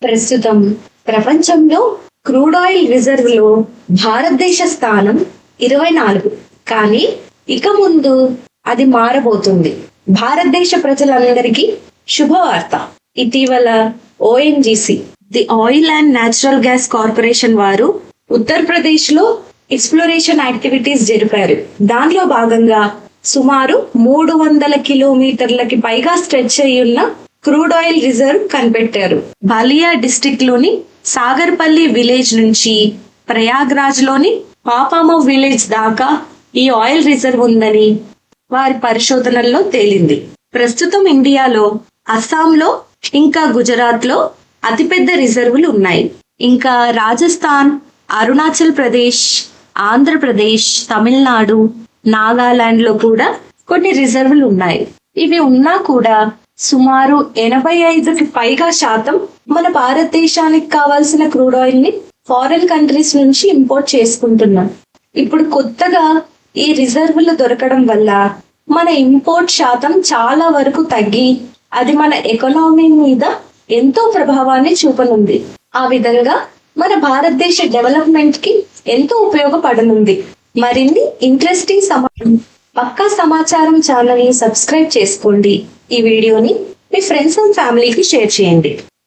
ప్రస్తుతం ప్రపంచంలో crude oil reserve లో భారతదేశ స్థానం 24. కానీ ఇక ముందు అది మారబోతుంది. భారతదేశ ప్రజలందరికీ శుభవార్త. ఇటీవల ONGC the oil and natural gas corporation వారు ఉత్తరప్రదేశ్ లో ఎక్స్ప్లోరేషన్ యాక్టివిటీస్ జరిపారు. దానిలో భాగంగా సుమారు 300 కిలోమీటర్లకి పైగా స్ట్రెచ్ అయ్యున్న క్రూడ్ ఆయిల్ రిజర్వ్ కనిపెట్టారు. బాలియా డిస్ట్రిక్ట్ లోని సాగర్పల్లి విలేజ్ నుంచి ప్రయాగ్రాజ్ లోని పాపామో విలేజ్ దాకా ఈ ఆయిల్ రిజర్వ్ ఉందని వారి పరిశోధనల్లో తేలింది. ప్రస్తుతం ఇండియాలో అస్సాంలో ఇంకా గుజరాత్ లో అతిపెద్ద రిజర్వులు ఉన్నాయి. ఇంకా రాజస్థాన్, అరుణాచల్ ప్రదేశ్, ఆంధ్రప్రదేశ్, తమిళనాడు, నాగాలాండ్ లో కూడా కొన్ని రిజర్వులు ఉన్నాయి. ఇవి ఉన్నా కూడా సుమారు 85కి పైగా శాతం మన భారతదేశానికి కావాల్సిన క్రూడ్ ఆయిల్ ని ఫారిన్ కంట్రీస్ నుంచి ఇంపోర్ట్ చేసుకుంటున్నాం. ఇప్పుడు కొత్తగా ఈ రిజర్వులు దొరకడం వల్ల మన ఇంపోర్ట్ శాతం చాలా వరకు తగ్గి అది మన ఎకానమీ మీద ఎంతో ప్రభావాన్ని చూపనుంది. ఆ విధంగా మన భారతదేశ డెవలప్మెంట్ కి ఎంతో ఉపయోగపడనుంది. మరిన్ని ఇంట్రెస్టింగ్ పక్కా సమాచారం ఛానల్ ని సబ్స్క్రైబ్ చేసుకోండి. ఈ వీడియోని మీ ఫ్రెండ్స్ అండ్ ఫ్యామిలీకి షేర్ చేయండి.